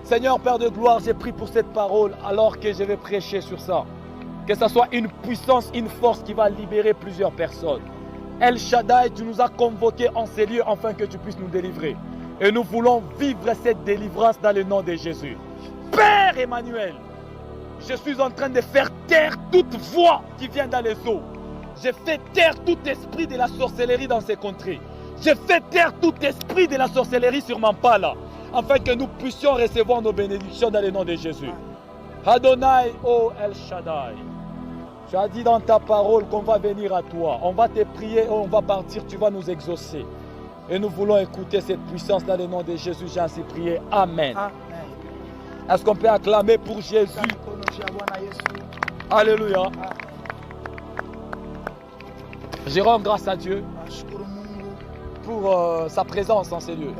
Seigneur, Père de gloire, j'ai pris pour cette parole alors que je vais prêcher sur ça. Que ce soit une puissance, une force qui va libérer plusieurs personnes. El Shaddai, tu nous as convoqués en ces lieux afin que tu puisses nous délivrer. Et nous voulons vivre cette délivrance dans le nom de Jésus. Père Emmanuel, je suis en train de faire taire toute voix qui vient dans les eaux. Je fais taire tout esprit de la sorcellerie dans ces contrées. Je fais taire tout esprit de la sorcellerie sur Mampala, afin que nous puissions recevoir nos bénédictions dans le nom de Jésus. Adonai, oh El Shaddai, tu as dit dans ta parole qu'on va venir à toi. On va te prier et on va partir, tu vas nous exaucer. Et nous voulons écouter cette puissance dans le nom de Jésus. J'ai ainsi prié. Amen. Amen. Est-ce qu'on peut acclamer pour Jésus? Alléluia. Je rends grâce à Dieu pour sa présence en ces lieux.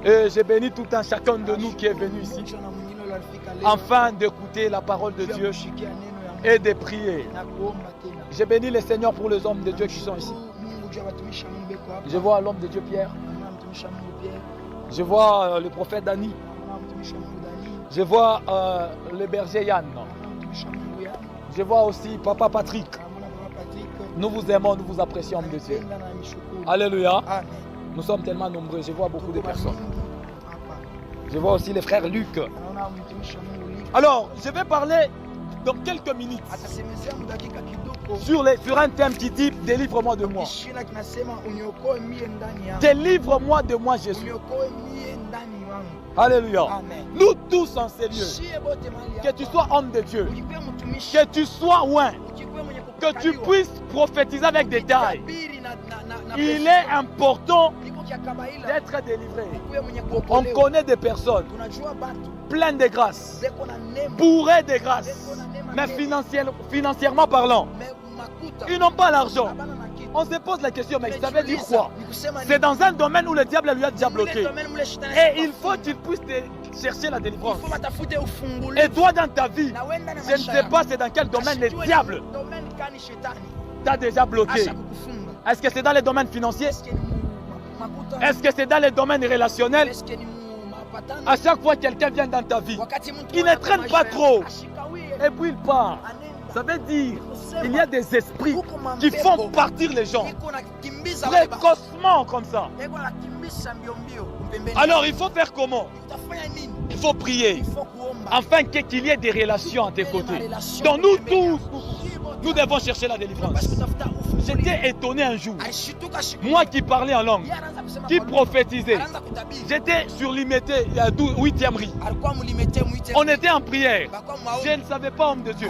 Et j'ai béni tout un chacun de nous qui est venu ici afin d'écouter la parole de Dieu et de prier. J'ai béni le Seigneur pour les hommes de Dieu qui sont ici. Je vois l'homme de Dieu Pierre. Je vois le prophète Dani. Je vois le berger Yann. Je vois aussi Papa Patrick. Nous vous aimons, nous vous apprécions, homme de Dieu. Alléluia. Nous sommes tellement nombreux. Je vois beaucoup de personnes. Je vois aussi les frères Luc. Alors, je vais parler dans quelques minutes sur un thème qui dit « Délivre-moi de moi ». Délivre-moi de moi, Jésus. Alléluia. Nous tous en ces lieux, que tu sois homme de Dieu, que tu sois loin, que tu puisses prophétiser avec détail. Il est important d'être délivré. On connaît des personnes pleines de grâce, bourrées de grâce, mais financièrement parlant, ils n'ont pas l'argent. On se pose la question, mais ça veut dire quoi? C'est dans un domaine où le diable lui a déjà bloqué. Et il faut qu'il puisse chercher la délivrance. Et toi, dans ta vie, je ne sais pas c'est dans quel domaine le diable t'a déjà bloqué. Est-ce que c'est dans les domaines financiers? Est-ce que c'est dans les domaines relationnels? À chaque fois que quelqu'un vient dans ta vie, il ne traîne pas trop. Et puis il part. Ça veut dire qu'il y a des esprits qui font partir les gens précocement comme ça. Alors il faut faire comment? Il faut prier afin qu'il y ait des relations à tes côtés. Donc nous tous, nous devons chercher la délivrance. J'étais étonné un jour, moi qui parlais en langue, qui prophétisais, j'étais sur l'imité, il y a 8e riz. On était en prière, je ne savais pas, homme de Dieu.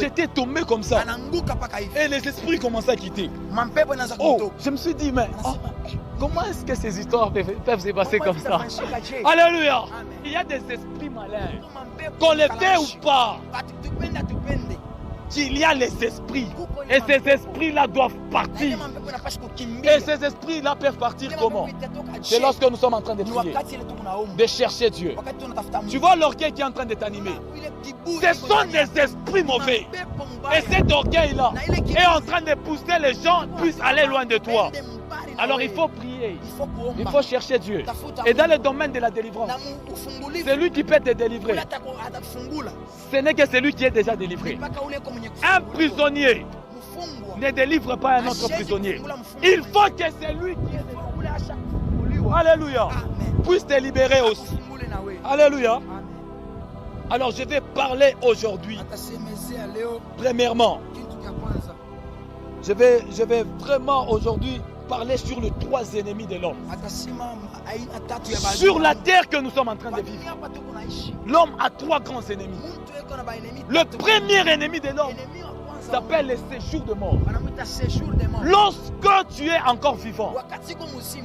J'étais tombé comme ça et les esprits commençaient à quitter. Oh, je me suis dit, mais comment est-ce que ces histoires peuvent se passer comme ça? Alléluia. Il y a des esprits malins, qu'on les fait ou pas, qu'il y a les esprits. Et ces esprits-là doivent partir. Et ces esprits-là peuvent partir comment? C'est lorsque nous sommes en train de prier, de chercher Dieu. Tu vois l'orgueil qui est en train de t'animer. Ce sont des esprits mauvais. Et cet orgueil-là est en train de pousser les gens puissent aller loin de toi. Alors il faut prier, il faut chercher Dieu. Et dans le domaine de la délivrance, c'est lui qui peut te délivrer. Ce n'est que celui qui est déjà délivré. Un prisonnier ne délivre pas un autre prisonnier. Il faut que celui qui est délivré, alléluia, puisse te libérer aussi. Alléluia. Alors je vais parler aujourd'hui. Premièrement, je vais vraiment aujourd'hui parler sur les 3 ennemis de l'homme. Sur la terre que nous sommes en train de vivre, l'homme a 3 grands ennemis. Le premier ennemi de l'homme s'appelle le séjour de mort. Lorsque tu es encore vivant,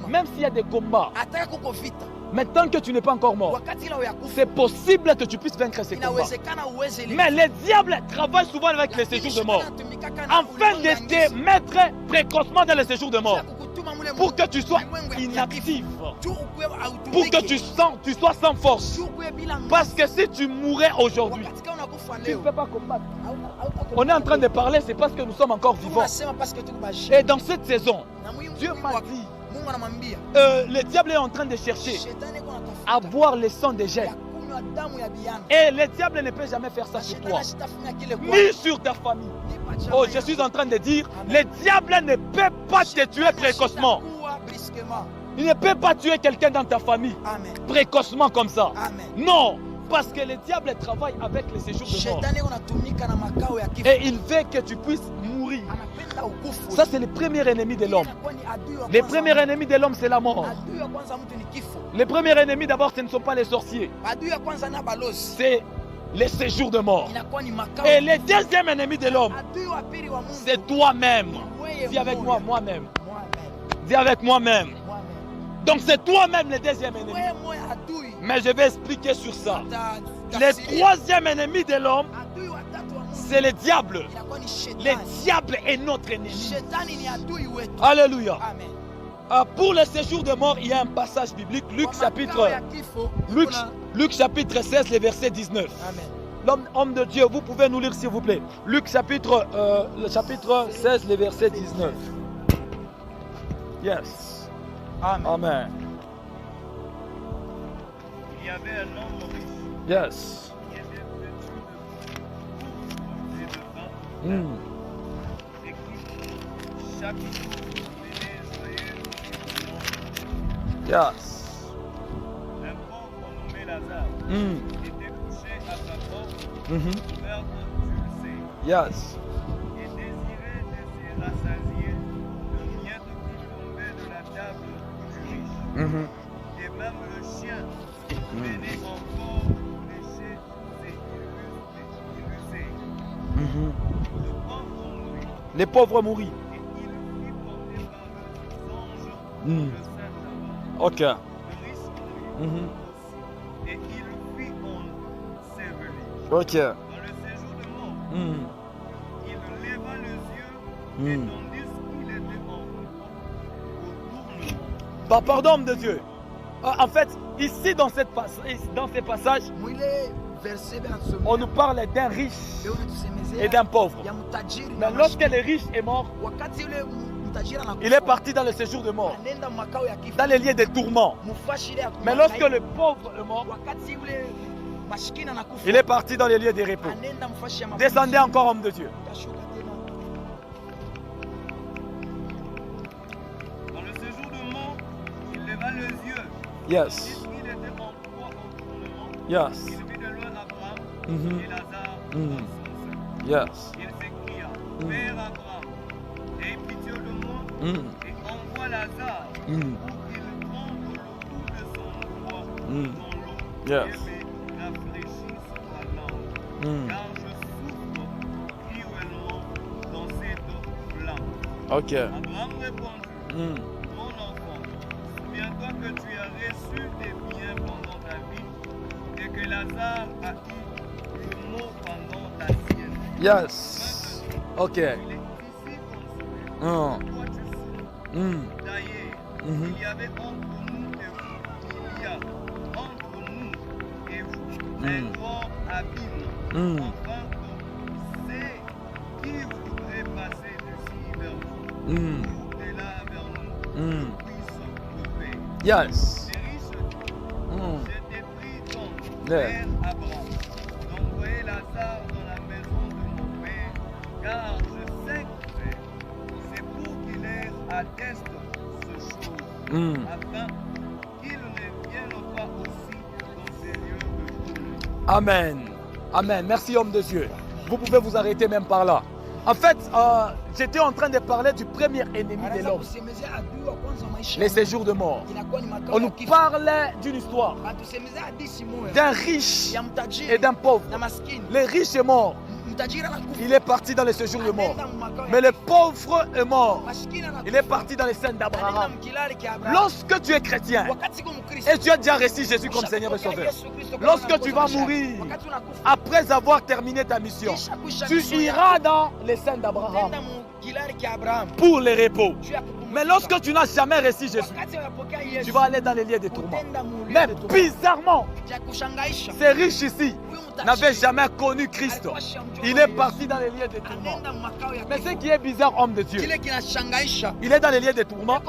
même s'il y a des combats, mais tant que tu n'es pas encore mort, c'est possible que tu puisses vaincre ces combats. Mais le diable travaille souvent avec les séjours de mort, afin de te mettre précocement dans les séjours de mort, pour que tu sois inactif, pour que tu sois sans force. Parce que si tu mourais aujourd'hui, Tu ne peux pas combattre. On est en train de parler, c'est parce que nous sommes encore vivants. Et dans cette saison, Dieu m'a dit, le diable est en train de chercher à boire le sang des jeunes. Et le diable ne peut jamais faire ça sur toi, ni sur ta famille. Oh, je suis en train de dire, le diable ne peut pas te tuer précocement. Il ne peut pas tuer quelqu'un dans ta famille précocement comme ça. Non, parce que le diable travaille avec les séjours de mort. Et il veut que tu puisses mourir. Ça, c'est le premier ennemi de l'homme. Le premier ennemi de l'homme, c'est la mort. Le premier ennemi, d'abord, ce ne sont pas les sorciers. C'est les séjours de mort. Et le deuxième ennemi de l'homme, c'est toi-même. Dis avec moi, moi-même. Dis avec moi-même. Donc c'est toi-même le deuxième ennemi. Mais je vais expliquer sur ça. Le troisième ennemi de l'homme, c'est le diable. Le diable est notre ennemi. Alléluia. Pour le séjour de mort, il y a un passage biblique, Luc chapitre 16, le verset 19. L'homme de Dieu, vous pouvez nous lire s'il vous plaît. Luc chapitre 16, le verset 19. Yes. Amen. Il y avait un homme riche. Yes. Qui était vêtu de bourse et de vin. Et qui chaque jour venait joyeux. Yes. Un pauvre nommé Lazare était couché à sa porte, ouverte, tu le sais. Yes. Et désirait de se rassasier de miettes qui tombaient de la table du riche. Et même le chien venait encore lécher ses illusés. Les pauvres mourent. Et il fut porté par les anges le Saint-Savant. Ok. Le riche mourut aussi. Et il fut enseveli. Ok. Dans le séjour de mort, il leva les yeux et tandis qu'il était en retournement. Pardon, homme de Dieu. En fait, ici dans ces passages, on nous parle d'un riche et d'un pauvre. Mais lorsque le riche est mort, il est parti dans le séjour de mort, dans les lieux de tourment. Mais lorsque le pauvre est mort, il est parti dans les lieux de repos. Descendez encore, homme de Dieu. Dans le séjour de mort, il leva les yeux. Yes. Il était en proie au tournement. Yes. Il vit de loin Abraham et Lazare dans son sein. Yes. Il s'écria, Père Abraham, aie pitié de moi et envoie Lazare pour qu'il trempe le bout de son doigt dans l'eau Yes. et me rafraîchisse la langue. Car je souffre cruellement dans cette flamme. Ok. Abraham répondit, mon enfant, souviens-toi que tu as reçu des biens pendant ta vie et que Lazare a eu le mot pendant ta sienne. Yes. Ok. Il est ici consolé. Toi tu souffres. D'ailleurs, il y avait entre nous et vous, il y a entre nous et vous un grand abîme, afin que ceux qui voudraient passer d'ici vers vous, ou de là vers nous, puissent le faire. Yes. Les riches, j'étais pris donc, Père Abraham, d'envoyer Lazare dans la maison de mon père, car je sais que c'est pour qu'il ait à test ce chose, afin qu'il ne vienne pas aussi dans ces lieux de journée. Amen. Amen. Merci, homme de Dieu. Vous pouvez vous arrêter même par là. En fait, j'étais en train de parler du premier ennemi de l'homme, les séjours de mort. On nous parlait d'une histoire d'un riche et d'un pauvre. Le riche est mort. Il est parti dans les séjours de mort. Mais le pauvre est mort. Il est parti dans les scènes d'Abraham. Lorsque tu es chrétien et tu as déjà reçu Jésus comme Seigneur et Sauveur, lorsque tu vas mourir, après avoir terminé ta mission, tu iras dans les scènes d'Abraham pour les repos. Mais lorsque tu n'as jamais reçu Jésus, tu vas aller dans les lieux de tourment. Mais bizarrement, ces riches ici n'avaient jamais connu Christ. Il est parti dans les lieux de tourment. Mais ce qui est bizarre, homme de Dieu, il est dans les lieux de tourment,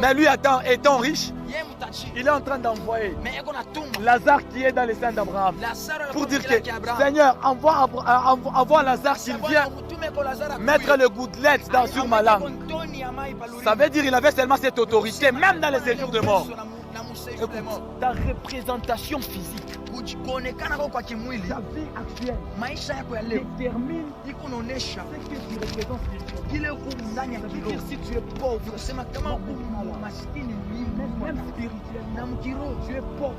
mais lui étant riche, il est en train d'envoyer Lazare qui est dans les seins d'Abraham pour dire que Seigneur, envoie Lazare qu'il vienne mettre le gouttelette sur ma langue. Ça veut dire qu'il avait seulement cette autorité, même dans les séjours de mort. Écoute, ta représentation physique, ta vie actuelle détermine ce que tu représentes spirituellement. Si tu es pauvre, même spirituellement, tu es pauvre.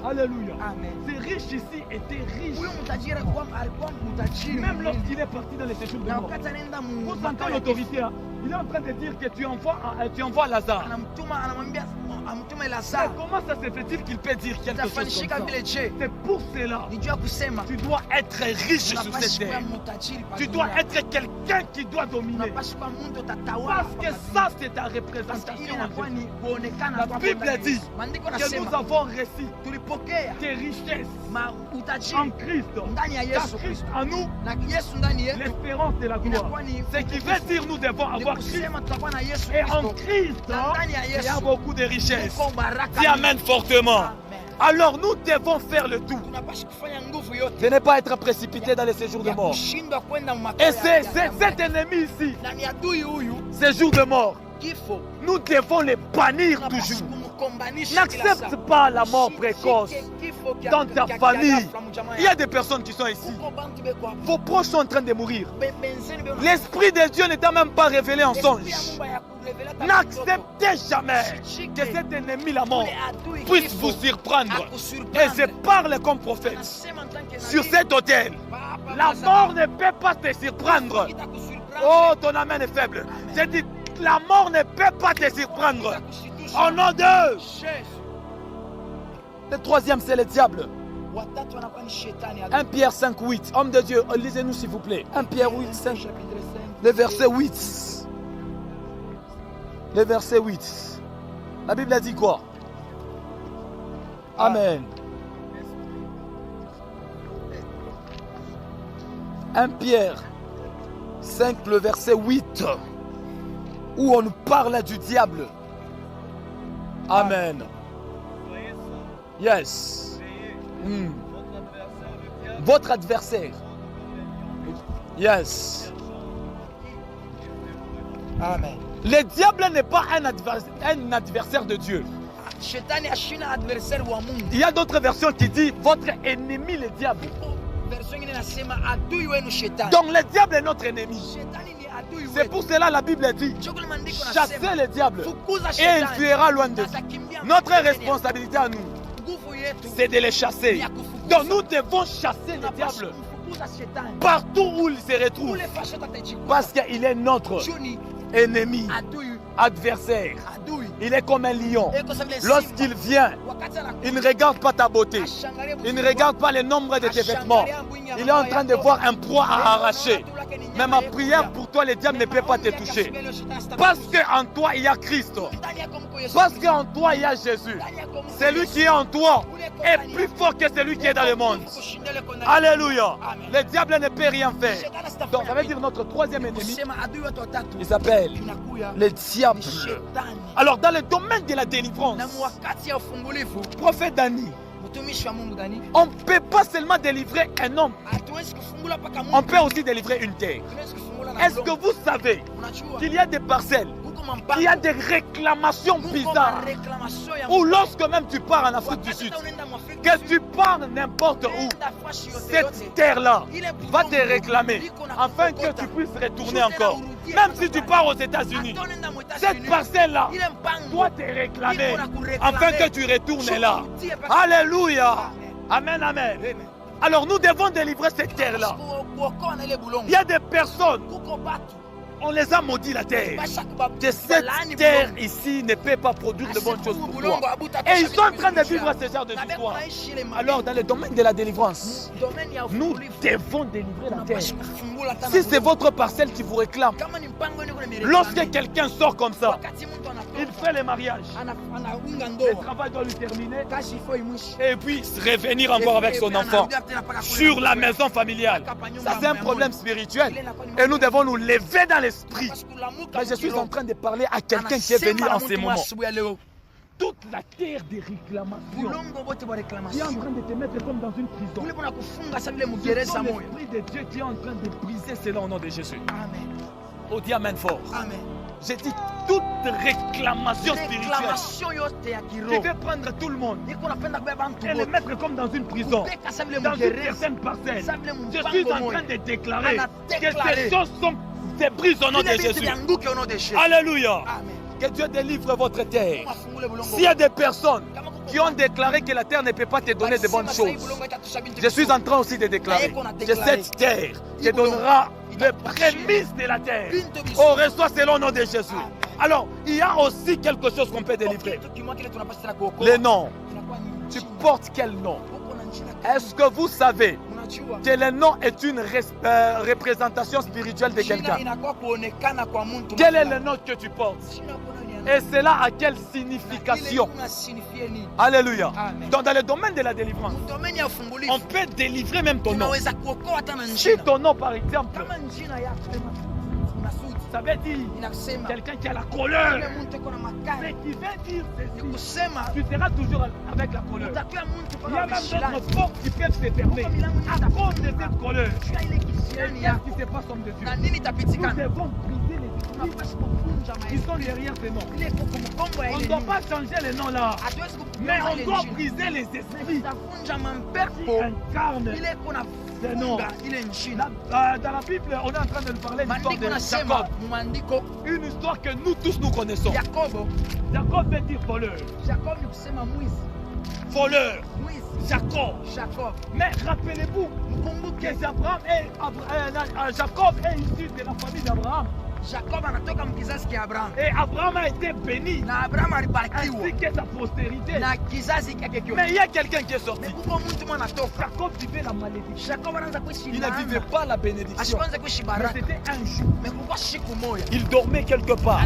Alléluia. Ces riches ici étaient riches. Même lorsqu'il est parti dans les séjours de mort. Vous sentez l'autorité, hein? Il est en train de dire que tu envoies Lazare. Comment ça se fait-il qu'il peut dire quelque chose comme ça? C'est pour cela tu dois être riche sur cette terre. Tu dois être quelqu'un qui doit dominer. Parce que ça, c'est ta représentation. La Bible dit que nous avons reçu des richesses en Christ. Car Christ en nous, l'espérance de la gloire. Ce qui veut dire nous devons avoir Christ. Et en Christ, il y a beaucoup de richesses. Dis amen fortement. Alors nous devons faire le tout. De ne pas être précipité dans les séjours de mort. Et c'est cet ennemi ici, ces jours de mort, nous devons les bannir toujours. N'accepte pas la mort précoce dans ta famille. Il y a des personnes qui sont ici. Vos proches sont en train de mourir. L'Esprit de Dieu n'est même pas révélé en songe. N'acceptez jamais que cet ennemi, la mort, puisse vous surprendre. Et je parle comme prophète. Sur cet autel, la mort ne peut pas te surprendre. Oh, ton amen est faible. J'ai dit, la mort ne peut pas te surprendre. Au nom de... Le troisième, c'est le diable. 1 Pierre 5, 8. Homme de Dieu, lisez-nous s'il vous plaît. 1 Pierre 8, 5. Le verset 8. Le verset 8. La Bible a dit quoi? Amen. 1 Pierre 5, le verset 8. Où on nous parle du diable. Amen. Yes. Votre adversaire. Yes. Amen. Le diable n'est pas un adversaire de Dieu. Il y a d'autres versions qui disent votre ennemi le diable. Donc le diable est notre ennemi. C'est pour cela la Bible dit chassez le diable et il fuira loin de vous. Notre responsabilité à nous, c'est de les chasser. Donc nous devons chasser le diable partout où il se retrouve. Parce qu'il est notre ennemi, adversaire. Il est comme un lion. Lorsqu'il vient, il ne regarde pas ta beauté. Il ne regarde pas le nombre de tes vêtements. Il est en train de voir un proie à arracher. Mais ma prière pour toi, le diable ne peut pas te toucher. Parce qu'en toi, il y a Christ. Parce qu'en toi, il y a Jésus. Celui qui est en toi est plus fort que celui qui est dans le monde. Alléluia. Le diable ne peut rien faire. Donc, ça veut dire notre troisième ennemi, il s'appelle le diable. Alors, dans le domaine de la délivrance, prophète Dani, on ne peut pas seulement délivrer un homme, on peut aussi délivrer une terre. Est-ce que vous savez qu'il y a des parcelles, il y a des réclamations bizarres, ou lorsque même tu pars en Afrique du Sud, que tu pars n'importe où, cette terre-là va te réclamer afin que tu puisses retourner encore. Même si tu pars aux États-Unis, cette parcelle-là doit te réclamer afin que tu retournes là. Alléluia. Amen, amen. Alors nous devons délivrer cette terre-là. Il y a des personnes, on les a maudits la terre. Que cette terre ici ne peut pas produire de bonnes choses pour toi. Et ils sont en train de vivre ce genre de histoire. Alors dans le domaine de la délivrance, nous devons délivrer la terre. Si c'est votre parcelle qui vous réclame, lorsque quelqu'un sort comme ça, il fait le mariage, le travail doit lui terminer, et puis revenir encore avec son enfant sur la maison familiale. Ça, c'est un problème spirituel. Et nous devons nous lever dans l'esprit. Mais je suis en train de parler à quelqu'un qui est venu en ce moment. Toute la terre des réclamations qui est en train de te mettre comme dans une prison. C'est l'Esprit de Dieu qui est en train de briser cela au nom de Jésus. Amen. Oh, dis Amen fort. Amen. J'ai dit toute réclamation spirituelle qui veut prendre tout le monde et le mettre comme dans une prison, dans une certaine parcelle. Je suis en train de déclarer que ces choses sont débrises au nom de Jésus. Alléluia. Amen. Que Dieu délivre votre terre. S'il y a des personnes qui ont déclaré que la terre ne peut pas te donner de bonnes choses, je suis en train aussi de déclarer que cette terre te donnera les prémices de la terre. On reçoit selon le nom de Jésus. Alors, il y a aussi quelque chose qu'on peut délivrer. Les noms. Tu portes quel nom? Est-ce que vous savez que le nom est une représentation spirituelle de quelqu'un? Quel est le nom que tu portes? Et cela a quelle signification? Alléluia. Donc dans le domaine de la délivrance, on peut délivrer même ton nom. Si ton nom par exemple, ça veut dire quelqu'un qui a la colère, mais qui veut dire ceci, tu seras toujours avec la colère. Il y a même d'autres portes qui peuvent se fermer à cause de cette colère. Qu'est-ce qui se passe homme de Dieu? Nous devons briser les esprits qui sont derrière ces noms. On ne doit pas changer les noms là, mais on doit briser les esprits qui incarnent ces noms. Dans la Bible, on est en train de nous parler de l'histoire de Jacob. Une histoire que nous tous nous connaissons. Jacob veut dire voleur. Voleur. Jacob. Mais rappelez-vous que Jacob est issu de la famille d'Abraham. Et Abraham a été béni ainsi que sa postérité. Mais il y a quelqu'un qui est sorti. Jacob vivait la malédiction. Il ne vivait pas la bénédiction. Mais c'était un jour. Il dormait quelque part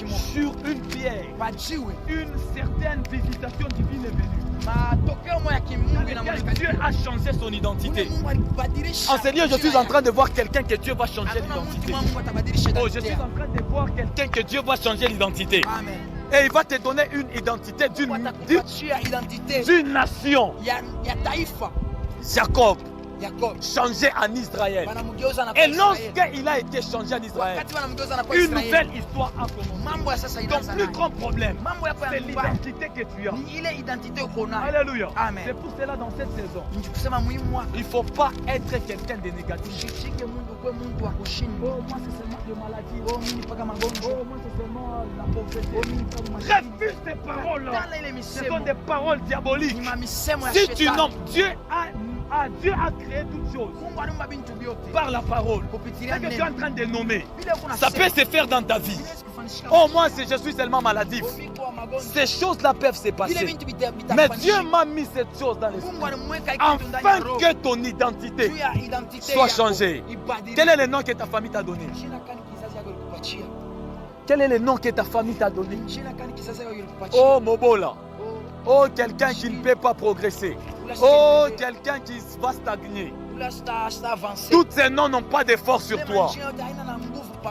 sur une pierre. Une certaine visitation divine est venue. Dieu a changé son identité. En ce lieu, je suis en train de voir quelqu'un que Dieu va changer l'identité. Oh, je suis en train de voir quelqu'un que Dieu va changer l'identité. Et il va te donner une identité d'une nation. Jacob, changé en Israël. Et lorsqu'il a été changé en Israël, une nouvelle histoire a commencé. Ton plus grand problème, c'est l'identité que tu as. Alléluia. C'est pour cela dans cette saison, il ne faut pas être quelqu'un de négatif. Oh, moi c'est seulement de maladie. Oh, moi c'est seulement la pauvreté. Refuse ces paroles-là. Ce sont des paroles diaboliques. Si tu nommes, Dieu a créé toutes choses par la parole. Ce que tu es en train de nommer, ça peut se faire dans ta vie. Oh, moi, je suis seulement maladif. Ces choses-là peuvent se passer. Mais Dieu m'a mis cette chose dans l'esprit afin que ton identité soit changée. Quel est le nom que ta famille t'a donné? Quel est le nom que ta famille t'a donné? Oh, Mobola. Oh, quelqu'un qui ne peut pas progresser. Oh, quelqu'un qui va stagner. Tous ces noms n'ont pas de force sur toi.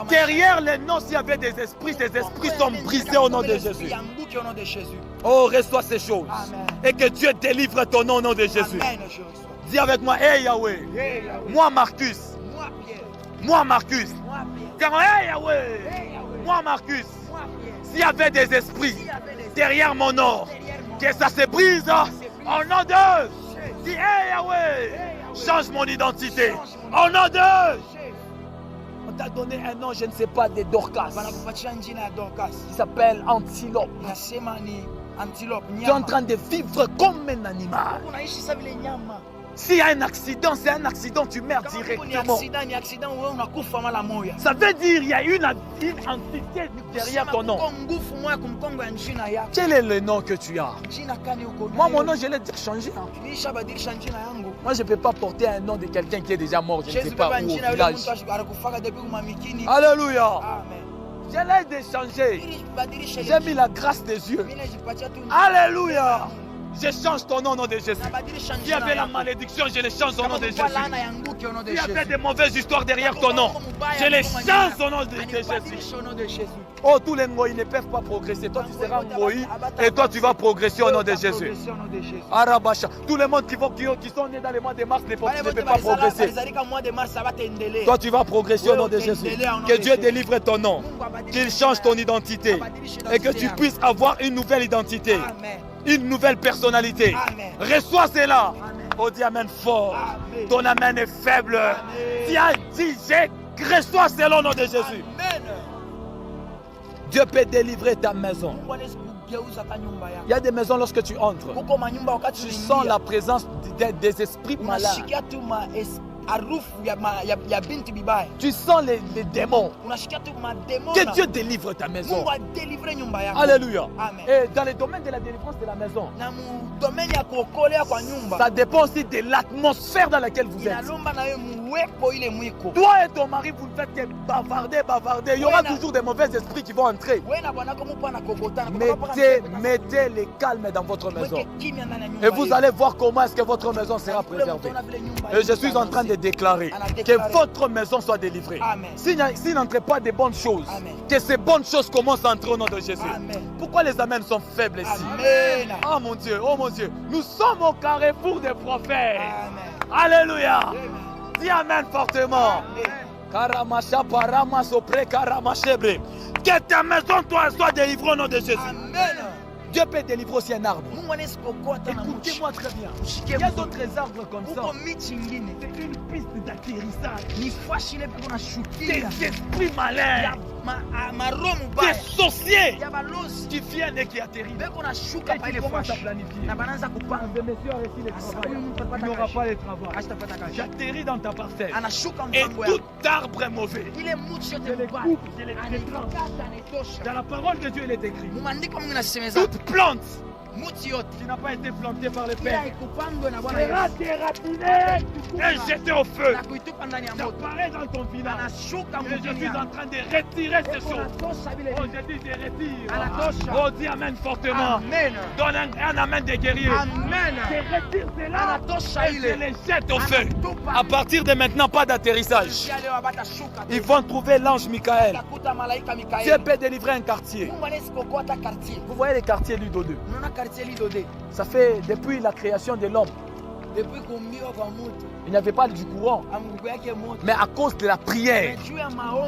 Derrière les noms, s'il y avait des esprits, ces esprits sont brisés au nom de Jésus. Oh, reçois ces choses. Et que Dieu délivre ton nom au nom de Jésus. Dis avec moi, hey Yahweh. Moi Marcus. Moi Marcus. Hey Yahweh. Moi Marcus. S'il y avait des esprits derrière mon nom, que ça se brise au nom de. Dis hey Yahweh. Change mon identité. Au nom de. On t'a donné un nom, je ne sais pas, de Dorcas. Il s'appelle Antilope. Tu es en train de vivre comme un animal. S'il y a un accident, c'est un accident, tu meurs directement. Ça veut dire qu'il y a une entité derrière ton nom. Quel est le nom que tu as? Moi, mon nom, je l'ai déjà changé. Moi, je ne peux pas porter un nom de quelqu'un qui est déjà mort, je ne sais pas où, au village. Alléluia. Je l'ai déchangé. J'ai mis la grâce des yeux. Alléluia. Je change ton nom au nom de Jésus. S'il y avait la malédiction, je les change au nom de Jésus. S'il y avait des mauvaises histoires derrière ton nom, je les change au nom de Jésus. Oh, tous les Moïs ne peuvent pas progresser. Toi, tu seras Moïs et toi, tu vas progresser au nom de Jésus. Arabacha. Tous les mondes qui sont nés dans le mois de mars ne peuvent pas progresser. Toi, tu vas progresser au nom de Jésus. Que Dieu délivre ton nom. Qu'il change ton identité. Et que tu puisses avoir une nouvelle identité. Une nouvelle personnalité. Amen. Reçois cela. Amen. Oh, dis amen fort. Amen. Ton amen est faible. Amen. Tu as dit, reçois cela au nom de Jésus. Amen. Dieu peut délivrer ta maison. Il y a des maisons lorsque tu entres. Tu sens la présence des esprits malades. Tu sens les démons. Que Dieu délivre ta maison. Alléluia. Amen. Et dans le domaine de la délivrance de la maison, ça dépend aussi de l'atmosphère dans laquelle vous êtes. Toi et ton mari, vous ne faites que bavarder. Il y aura toujours des mauvais esprits qui vont entrer. Mettez les calmes dans votre maison. Et vous allez voir comment est-ce que votre maison sera préservée. Et je suis en train de déclarer que votre maison soit délivrée. S'il n'entre pas de bonnes choses, que ces bonnes choses commencent à entrer au nom de Jésus. Amen. Pourquoi les amens sont faibles ici? Amen. Oh mon Dieu, nous sommes au carrefour des prophètes. Amen. Alléluia. Amen. Dis amen fortement. Karamasha parama sopre karamashebre. Que ta maison toi soit délivrée au nom de Jésus. Amen. Dieu peut délivrer aussi un arbre. Écoutez-moi très bien. Il y a d'autres arbres comme ça. C'est une piste d'atterrissage. Des esprits malins. Des sorciers qui viennent et qui atterrissent. Et qui commencent à planifier. Des messieurs ont reçu le travail. Il n'y aura pas de travail. J'atterris dans ta parcelle. Et tout arbre est mauvais. Je les coupe, je les tranche. Dans la parole de Dieu, il est écrit. Toute plante qui n'a pas été plantée par le Père sera déracinée et jetée au feu. J'apparais dans ton village. Et je suis en train de retirer ces choses. Oh, je dis, je retire. Oh, dis amen fortement. Amen. Donne un amen des guerriers. Amen. Je retire cela et je les jette au feu. À partir de maintenant, pas d'atterrissage. Ils vont trouver l'ange Michael. Dieu peut délivrer un quartier. Vous voyez les quartiers Ludo 2. Ça fait depuis la création de l'homme. Il n'y avait pas du courant. Mais à cause de la prière,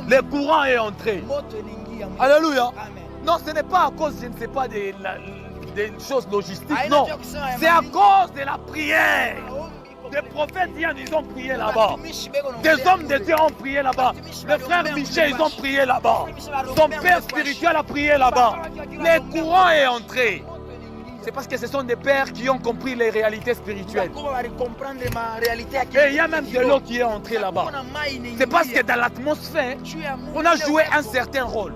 le courant est entré. Alléluia. Non, ce n'est pas à cause, je ne sais pas, des choses logistiques. Non. C'est à cause de la prière. Des prophètes, ils ont prié là-bas. Des hommes de Dieu ont prié là-bas. Le frère Michel, ils ont prié là-bas. Son père spirituel a prié là-bas. Le courant est entré. C'est parce que ce sont des pères qui ont compris les réalités spirituelles. Et il y a même de l'eau qui est entrée là-bas. C'est parce que dans l'atmosphère, on a joué un certain rôle.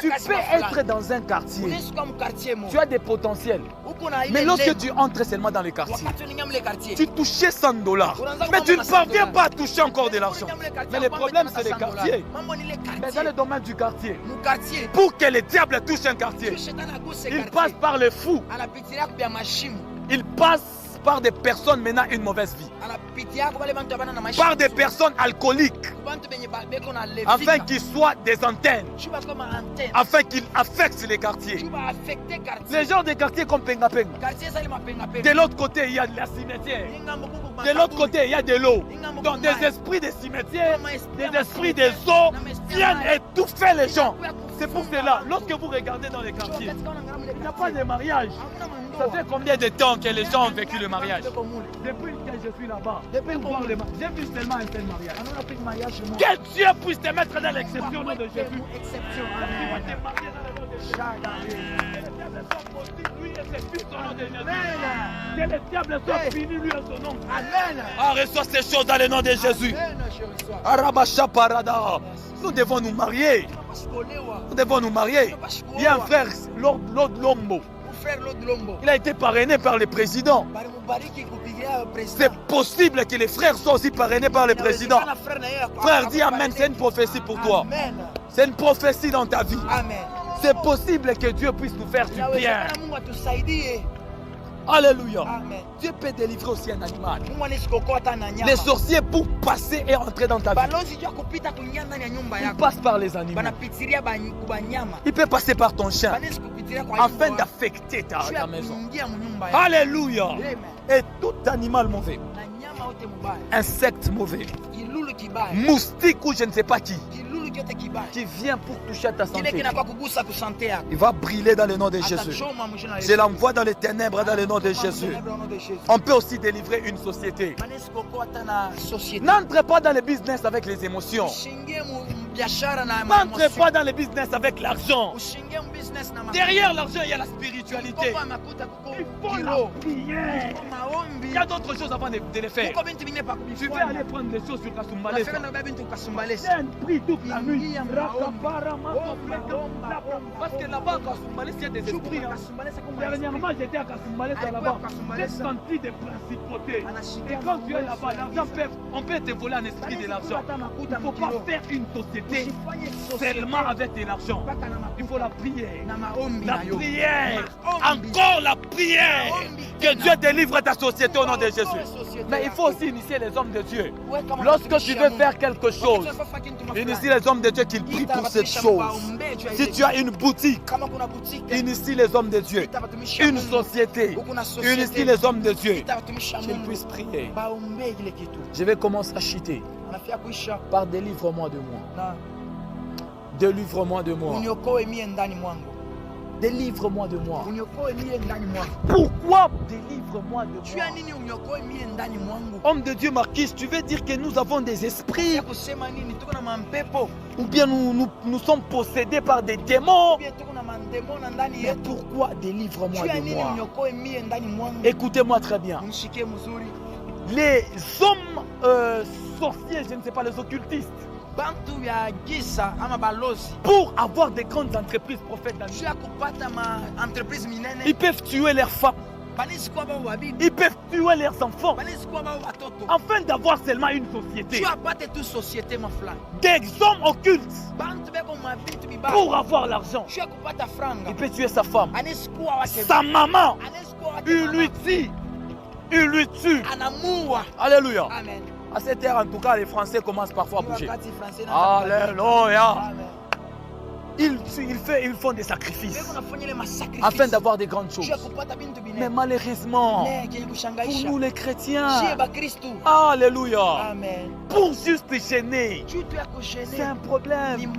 Tu peux être dans un quartier. Tu as des potentiels. Mais lorsque tu entres seulement dans le quartier, tu touchais $100. Mais tu ne parviens pas à toucher encore de l'argent. Mais le problème, c'est les quartiers. Mais dans le domaine du quartier, pour que le diable touche un quartier, il passe par les fous. Il passe par des personnes menant une mauvaise vie. Par des personnes alcooliques. Afin qu'ils soient des antennes. Afin qu'ils affectent les quartiers. Les gens des quartiers comme Pengapenga. De l'autre côté, il y a de la cimetière. De l'autre côté, il y a de l'eau. Donc des esprits des cimetières, des esprits des eaux viennent étouffer les gens. C'est pour cela, lorsque vous regardez dans les quartiers, il n'y a pas de mariage. Ça fait combien de temps que les gens ont vécu le mariage? Depuis que je suis là-bas, j'ai vu seulement un seul mariage. Que Dieu puisse te mettre dans l'exception au nom de Jésus. s'expulse au nom de Jésus. Que le diable soit fini lui en son nom. Amen. Ah, reçois ces choses dans le nom de Jésus. Amen, je reçois. Arabacha Parada. Nous devons nous marier. Nous devons nous marier. Il y a un frère, Lord Lombo. Il a été parrainé par le président. C'est possible que les frères soient aussi parrainés par le président. Frère, dis Amen, c'est une prophétie pour toi. C'est une prophétie dans ta vie. C'est possible que Dieu puisse nous faire du bien. Alléluia. Amen. Dieu peut délivrer aussi un animal. Les sorciers, pour passer et entrer dans ta vie, ils passent par les animaux. Il peut passer par ton chien afin d'affecter ta maison. Alléluia. Et tout animal mauvais, insecte mauvais, moustique ou je ne sais pas qui vient pour toucher à ta santé, il va brûler dans le nom de Jésus. Je l'envoie dans les ténèbres dans le nom de Jésus. On peut aussi délivrer une société. N'entrez pas dans le business avec les émotions. N'entrez pas dans le business avec l'argent. Derrière l'argent, il y a la spiritualité. Il faut la prière. Il y a d'autres choses avant de les faire. Tu veux aller prendre les choses sur Kasumbalesa. C'est un prix toute la nuit. Parce que là-bas, Kasumbalesa, il y a des esprits. Dernièrement, j'étais à Kasumbalesa là-bas. J'ai senti des principautés. Et quand tu es là-bas, l'argent on peut te voler un esprit de l'argent. Il ne faut pas faire une société seulement avec de l'argent. Il faut la prière. La prière. Encore la prière. Que Dieu délivre ta société au nom de Jésus. Mais il faut aussi initier les hommes de Dieu. Lorsque tu veux faire quelque chose, initie les hommes de Dieu qu'ils prient pour cette chose. Si tu as une boutique, initie les hommes de Dieu. Une société, initie les hommes de Dieu. Qu'ils puissent prier. Je vais commencer à chuter. Par délivre-moi de moi. Délivre-moi de moi. Délivre-moi de moi. Pourquoi délivre-moi de moi? Homme de Dieu Marquis, tu veux dire que nous avons des esprits? Ou bien nous sommes possédés par des démons? Mais pourquoi délivre-moi de moi? Écoutez-moi très bien. Les hommes sorciers, je ne sais pas, les occultistes, pour avoir des grandes entreprises prophètes dans ils peuvent tuer leurs femmes. Ils peuvent tuer leurs enfants afin d'avoir seulement une société. Des hommes occultes pour avoir l'argent. Il peut tuer sa femme, sa maman. Il lui tue. Alléluia. À cette heure, en tout cas, les Français commencent parfois à bouger. Alléluia. Ils font des sacrifices afin d'avoir des grandes choses. Mais malheureusement, pour nous les chrétiens, alléluia, pour juste gêner, c'est un problème.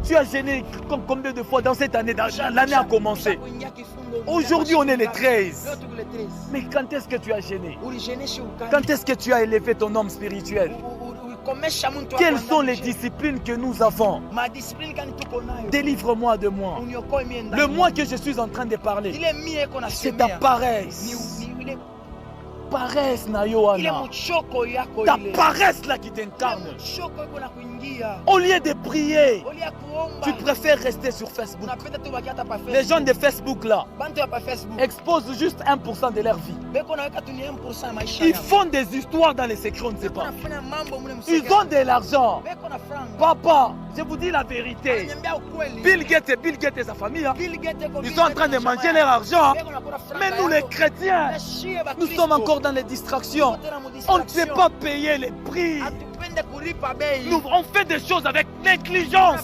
Tu as gêné combien de fois dans cette année? L'année a commencé. Aujourd'hui, on est les 13. Mais quand est-ce que tu as gêné? Quand est-ce que tu as élevé ton homme spirituel? Quelles sont les disciplines que nous avons? Délivre-moi de moi. Le moi que je suis en train de parler, c'est ta paresse. Paresse na Yohana. Ta paresse là qui t'incarne. Au lieu de prier, tu préfères rester sur Facebook. Les gens de Facebook là exposent juste 1% de leur vie. Ils font des histoires dans les secrets, on ne sait pas. Ils ont de l'argent. Papa, je vous dis la vérité. Bill Gates et sa famille, ils sont en train de manger leur argent. Mais nous les chrétiens, nous sommes encore dans les distractions. On ne sait pas payer les prix. On fait des choses avec négligence.